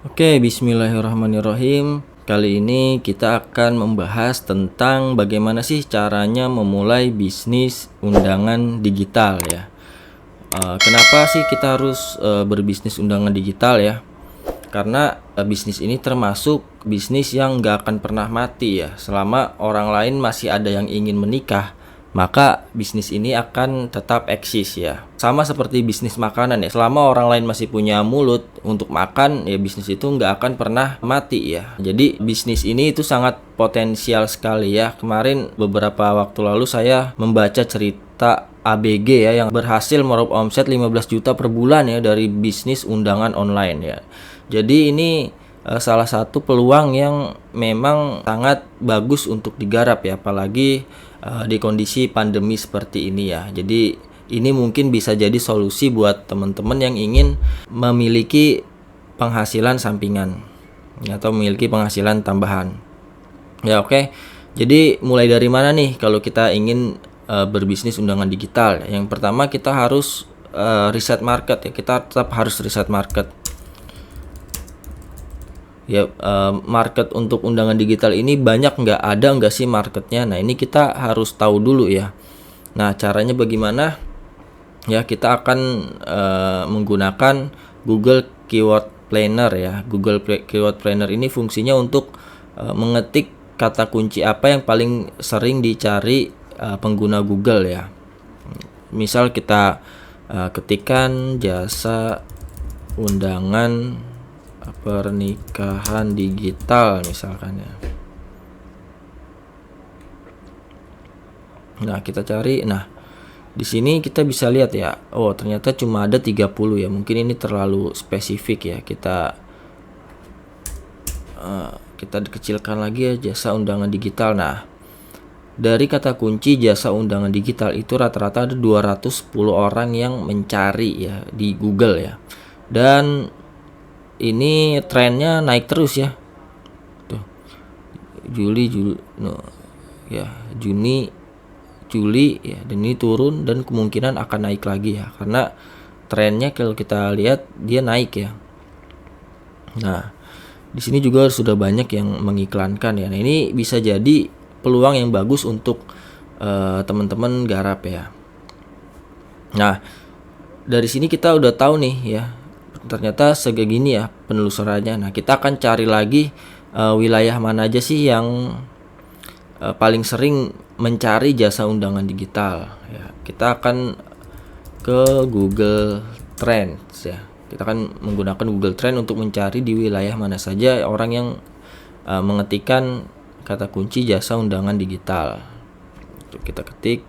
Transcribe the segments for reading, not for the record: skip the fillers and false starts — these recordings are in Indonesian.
Oke, bismillahirrahmanirrahim. Kali ini kita akan membahas tentang bagaimana sih caranya memulai bisnis undangan digital ya. Kenapa sih kita harus berbisnis undangan digital ya? Karena bisnis ini termasuk bisnis yang nggak akan pernah mati ya. Selama orang lain masih ada yang ingin menikah, maka bisnis ini akan tetap eksis ya. Sama seperti bisnis makanan ya. Selama orang lain masih punya mulut untuk makan, ya bisnis itu nggak akan pernah mati ya. Jadi bisnis ini itu sangat potensial sekali ya. Kemarin beberapa waktu lalu saya membaca cerita ABG ya yang berhasil meraup omset 15 juta per bulan ya dari bisnis undangan online ya. Jadi ini salah satu peluang yang memang sangat bagus untuk digarap ya, apalagi di kondisi pandemi seperti ini ya. Jadi ini mungkin bisa jadi solusi buat teman-teman yang ingin memiliki penghasilan sampingan ya, atau memiliki penghasilan tambahan. Ya oke. Jadi mulai dari mana nih kalau kita ingin berbisnis undangan digital? Yang pertama kita harus riset market ya. Kita tetap harus riset market. Ya, market untuk undangan digital ini banyak nggak sih marketnya? Nah ini kita harus tahu dulu ya. Nah caranya bagaimana? Ya kita akan menggunakan Google Keyword Planner ya. Keyword Planner ini fungsinya untuk mengetik kata kunci apa yang paling sering dicari pengguna Google ya. Misal kita ketikkan jasa undangan pernikahan digital misalkan ya. Nah, kita cari. Nah, di sini kita bisa lihat ya. Oh, ternyata cuma ada 30 ya. Mungkin ini terlalu spesifik ya. Kita kecilkan lagi ya jasa undangan digital. Nah, dari kata kunci jasa undangan digital itu rata-rata ada 210 orang yang mencari ya di Google ya. Dan ini trennya naik terus ya. Tuh. Juni Juli ya, dan ini turun dan kemungkinan akan naik lagi ya, karena trennya kalau kita lihat dia naik ya. Nah, di sini juga sudah banyak yang mengiklankan ya. Nah, ini bisa jadi peluang yang bagus untuk teman-teman garap ya. Nah, dari sini kita udah tahu nih ya, ternyata segini ya penelusurannya. Nah, kita akan cari lagi wilayah mana aja sih yang paling sering mencari jasa undangan digital ya. Kita akan ke Google Trends ya. Kita akan menggunakan Google Trend untuk mencari di wilayah mana saja orang yang mengetikkan kata kunci jasa undangan digital. Kita ketik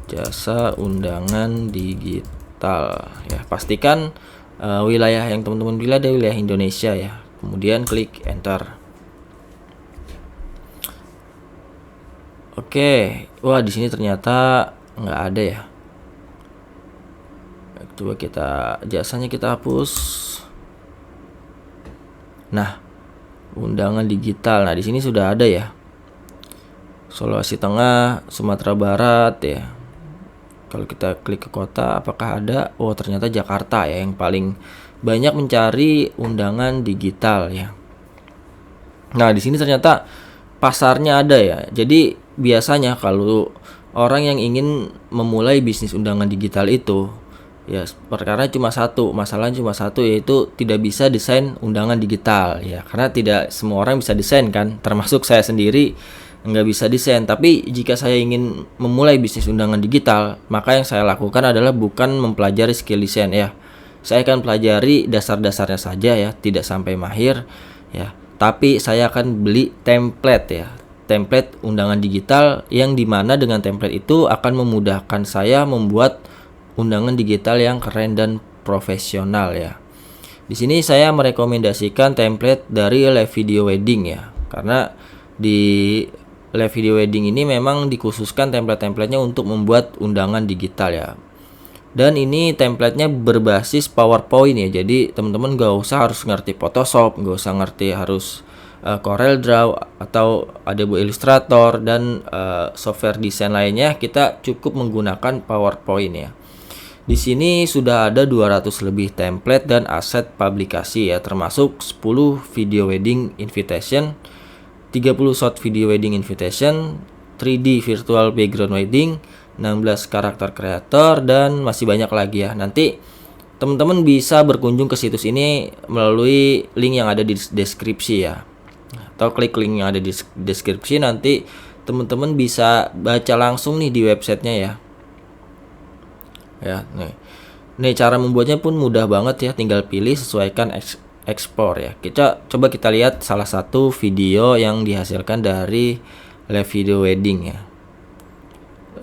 jasa undangan digital ya. Pastikan wilayah yang teman-teman pilih ada wilayah Indonesia ya. Kemudian klik enter. Oke, wah di sini ternyata nggak ada ya. Coba jasanya kita hapus. Nah, undangan digital. Nah di sini sudah ada ya. Sulawesi Tengah, Sumatera Barat ya. Kalau kita klik ke kota, apakah ada? Oh, ternyata Jakarta ya yang paling banyak mencari undangan digital ya. Nah, di sini ternyata pasarnya ada ya. Jadi biasanya kalau orang yang ingin memulai bisnis undangan digital itu ya perkara masalahnya cuma satu, yaitu tidak bisa desain undangan digital ya. Karena tidak semua orang bisa desain kan, termasuk saya sendiri nggak bisa desain. Tapi jika saya ingin memulai bisnis undangan digital, maka yang saya lakukan adalah bukan mempelajari skill desain ya. Saya akan pelajari dasar-dasarnya saja ya, tidak sampai mahir ya. Tapi saya akan beli template undangan digital yang dimana dengan template itu akan memudahkan saya membuat undangan digital yang keren dan profesional ya. Di sini saya merekomendasikan template dari Live Video Wedding ya, karena di Live Video Wedding ini memang dikhususkan template-templatenya untuk membuat undangan digital ya. Dan ini templatenya berbasis PowerPoint ya. Jadi teman-teman gak usah harus ngerti Photoshop, gak usah ngerti harus Corel Draw atau Adobe Illustrator dan software desain lainnya. Kita cukup menggunakan PowerPoint ya. Di sini sudah ada 200 lebih template dan aset publikasi ya, termasuk 10 video wedding invitation, 30 short video wedding invitation, 3D virtual background wedding, 16 karakter kreator, dan masih banyak lagi ya. Nanti teman-teman bisa berkunjung ke situs ini melalui link yang ada di deskripsi ya, atau klik link yang ada di deskripsi. Nanti teman-teman bisa baca langsung nih di websitenya ya. Ya, nih cara membuatnya pun mudah banget ya, tinggal pilih sesuaikan ekspor ya. Coba kita lihat salah satu video yang dihasilkan dari live video wedding ya.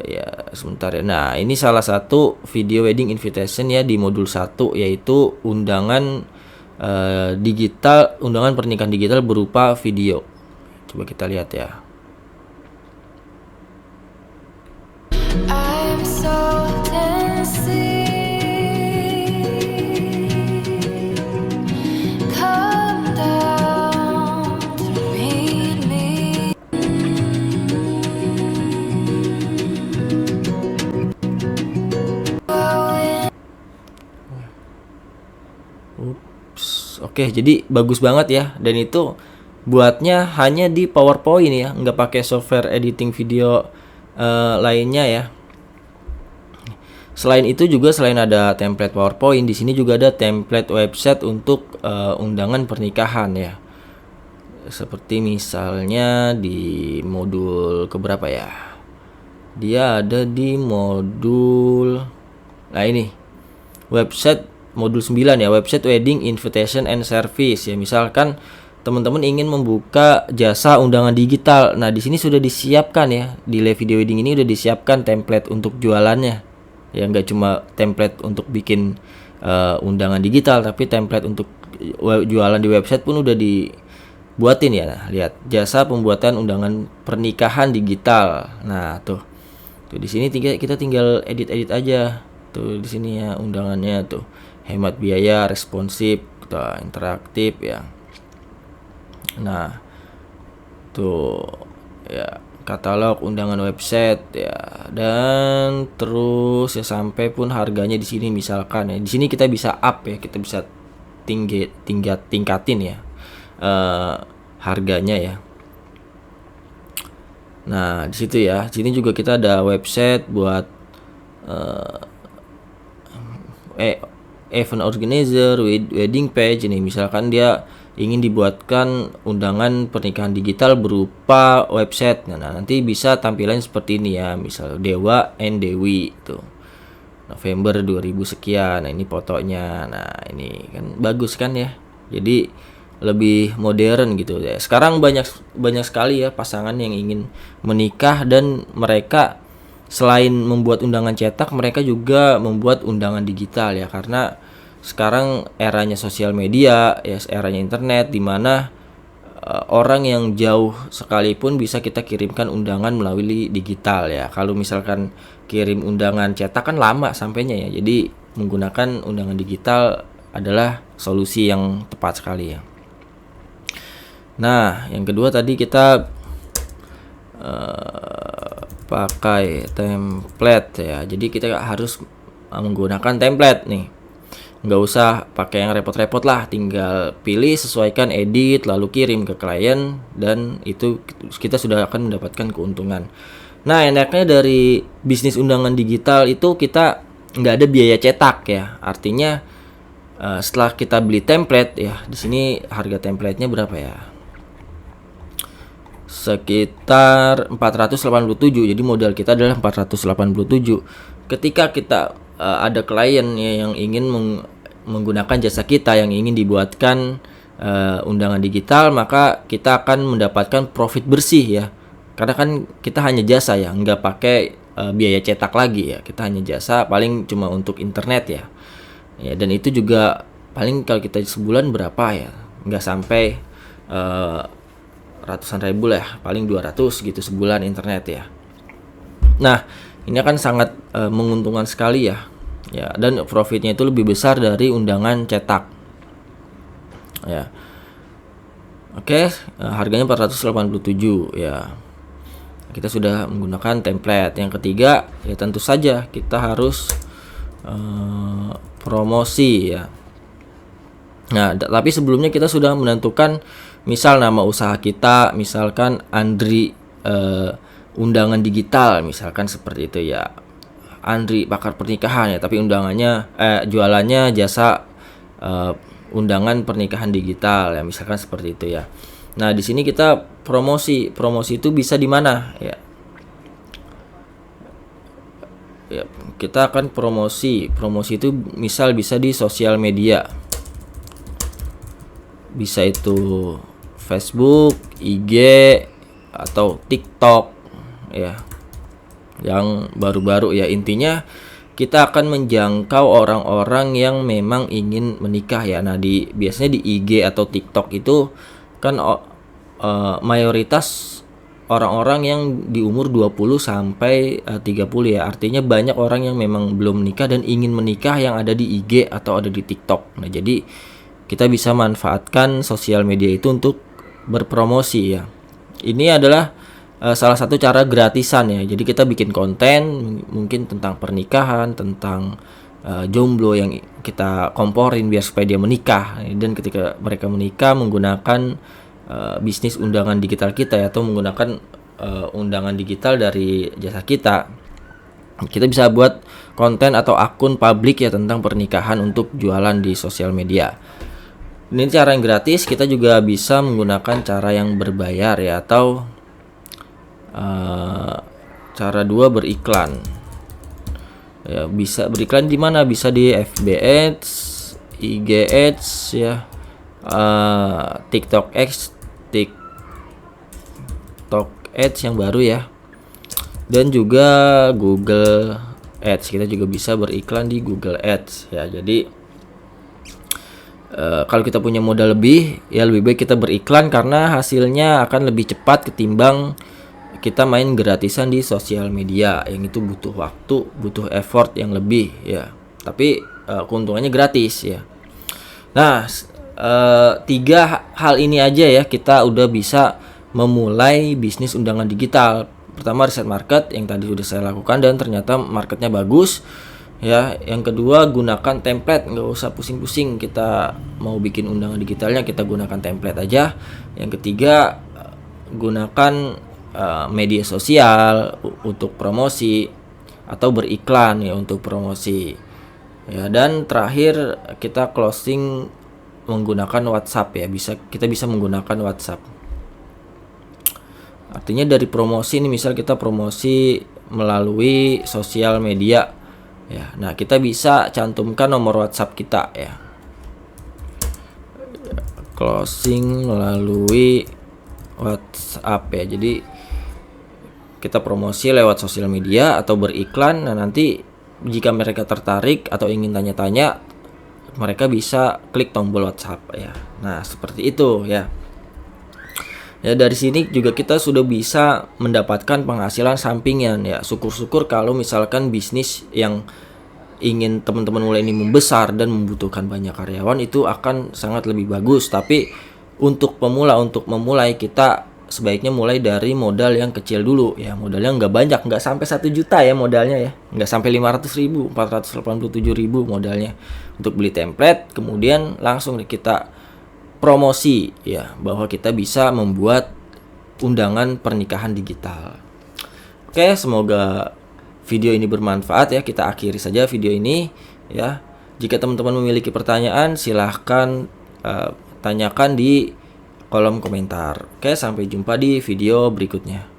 Ya, sebentar ya. Nah, ini salah satu video wedding invitation ya di modul 1, yaitu undangan digital, undangan pernikahan digital berupa video. Coba kita lihat ya. I'm so Tennessee. Come down to meet me. Oke, jadi bagus banget ya, dan itu buatnya hanya di PowerPoint ya, nggak pakai software editing video lainnya ya. Selain itu juga, selain ada template PowerPoint, di sini juga ada template website untuk undangan pernikahan ya. Seperti misalnya di modul keberapa ya? Dia ada di modul, nah ini website modul 9 ya, website wedding invitation and service ya. Misalkan teman-teman ingin membuka jasa undangan digital. Nah, di sini sudah disiapkan ya, di live video wedding ini udah disiapkan template untuk jualannya. Ya, nggak cuma template untuk bikin undangan digital, tapi template untuk jualan di website pun udah dibuatin ya. Nah, lihat, jasa pembuatan undangan pernikahan digital. Nah, tuh di sini kita tinggal edit aja. Tuh di sini ya undangannya tuh. Hemat biaya, responsif, interaktif ya. Nah, tuh ya, katalog undangan website ya, dan terus ya sampai pun harganya di sini misalkan ya. Di sini kita bisa up ya, kita bisa tingkatin ya harganya ya. Nah, di situ ya. Sini juga kita ada website buat event organizer, wedding page ini. Misalkan dia ingin dibuatkan undangan pernikahan digital berupa website. Nah, nanti bisa tampilan seperti ini ya. Misal Dewa and Dewi tuh. November 2000 sekian. Nah, ini fotonya. Nah, ini kan bagus kan ya. Jadi lebih modern gitu ya. Sekarang banyak sekali ya pasangan yang ingin menikah, dan mereka selain membuat undangan cetak, mereka juga membuat undangan digital ya, karena sekarang eranya sosial media ya, eranya internet, di mana orang yang jauh sekalipun bisa kita kirimkan undangan melalui digital ya. Kalau misalkan kirim undangan cetak kan lama sampainya ya. Jadi menggunakan undangan digital adalah solusi yang tepat sekali ya. Nah, yang kedua tadi kita pakai template ya. Jadi kita harus menggunakan template nih. Nggak usah pakai yang repot-repot lah, tinggal pilih, sesuaikan, edit, lalu kirim ke klien, dan itu kita sudah akan mendapatkan keuntungan. Nah, enaknya dari bisnis undangan digital itu kita nggak ada biaya cetak ya. Artinya setelah kita beli template ya, di sini harga templatenya berapa ya? Sekitar 487. Jadi modal kita adalah 487. Ketika kita ada klien ya yang ingin menggunakan jasa kita, yang ingin dibuatkan undangan digital, maka kita akan mendapatkan profit bersih ya. Karena kan kita hanya jasa ya, nggak pakai biaya cetak lagi ya. Kita hanya jasa, paling cuma untuk internet ya. Ya, dan itu juga paling kalau kita sebulan berapa ya? Nggak sampai ratusan ribu lah, paling 200 gitu sebulan internet ya. Nah, ini akan sangat menguntungkan sekali ya. Ya, dan profitnya itu lebih besar dari undangan cetak. Ya. Oke, harganya 487 ya. Kita sudah menggunakan template. Yang ketiga, ya tentu saja kita harus promosi ya. Nah, tapi sebelumnya kita sudah menentukan misal nama usaha kita, misalkan Andri undangan digital, misalkan seperti itu ya. Andri pakar pernikahan ya, tapi undangannya jualannya jasa undangan pernikahan digital ya, misalkan seperti itu ya. Nah, di sini kita promosi itu bisa di mana ya? Ya, kita akan promosi itu misal bisa di sosial media, bisa itu Facebook, IG, atau TikTok ya, yang baru-baru ya. Intinya kita akan menjangkau orang-orang yang memang ingin menikah ya. Nah, biasanya di IG atau TikTok itu kan mayoritas orang-orang yang di umur 20 sampai 30 ya. Artinya banyak orang yang memang belum menikah dan ingin menikah yang ada di IG atau ada di TikTok. Nah, jadi kita bisa manfaatkan sosial media itu untuk berpromosi ya. Ini adalah salah satu cara gratisan ya. Jadi kita bikin konten mungkin tentang pernikahan, tentang jomblo yang kita komporin biar supaya dia menikah. Dan ketika mereka menikah menggunakan bisnis undangan digital kita ya, atau menggunakan undangan digital dari jasa kita bisa buat konten atau akun publik ya tentang pernikahan untuk jualan di sosial media. Ini cara yang gratis. Kita juga bisa menggunakan cara yang berbayar ya, atau cara 2 beriklan ya. Bisa beriklan di mana? Bisa di FB Ads, IG Ads ya, TikTok Ads yang baru ya, dan juga Google Ads. Kita juga bisa beriklan di Google Ads ya. Jadi kalau kita punya modal lebih ya, lebih baik kita beriklan karena hasilnya akan lebih cepat ketimbang kita main gratisan di sosial media, yang itu butuh waktu, butuh effort yang lebih ya, tapi keuntungannya gratis ya. Nah, 3 hal ini aja ya kita udah bisa memulai bisnis undangan digital. Pertama, riset market yang tadi sudah saya lakukan dan ternyata marketnya bagus ya. Yang kedua, gunakan template, nggak usah pusing-pusing kita mau bikin undangan digitalnya, kita gunakan template aja. Yang ketiga, gunakan media sosial untuk promosi atau beriklan ya untuk promosi ya. Dan terakhir, kita closing menggunakan WhatsApp ya. Kita bisa menggunakan WhatsApp. Artinya dari promosi ini, misal kita promosi melalui sosial media ya. Nah, kita bisa cantumkan nomor WhatsApp kita ya. Closing melalui WhatsApp ya. Jadi kita promosi lewat sosial media atau beriklan. Nah, nanti jika mereka tertarik atau ingin tanya-tanya, mereka bisa klik tombol WhatsApp ya. Nah, seperti itu ya. Ya, dari sini juga kita sudah bisa mendapatkan penghasilan sampingan ya. Syukur-syukur kalau misalkan bisnis yang ingin teman-teman mulai ini membesar dan membutuhkan banyak karyawan, itu akan sangat lebih bagus. Tapi untuk memulai kita sebaiknya mulai dari modal yang kecil dulu ya. Modalnya nggak banyak, nggak sampai 1 juta ya modalnya ya, nggak sampai 500.000, 487.000 modalnya untuk beli template. Kemudian langsung kita promosi ya, bahwa kita bisa membuat undangan pernikahan digital. Oke, semoga video ini bermanfaat ya. Kita akhiri saja video ini ya. Jika teman-teman memiliki pertanyaan, silahkan tanyakan di kolom komentar. Oke, sampai jumpa di video berikutnya.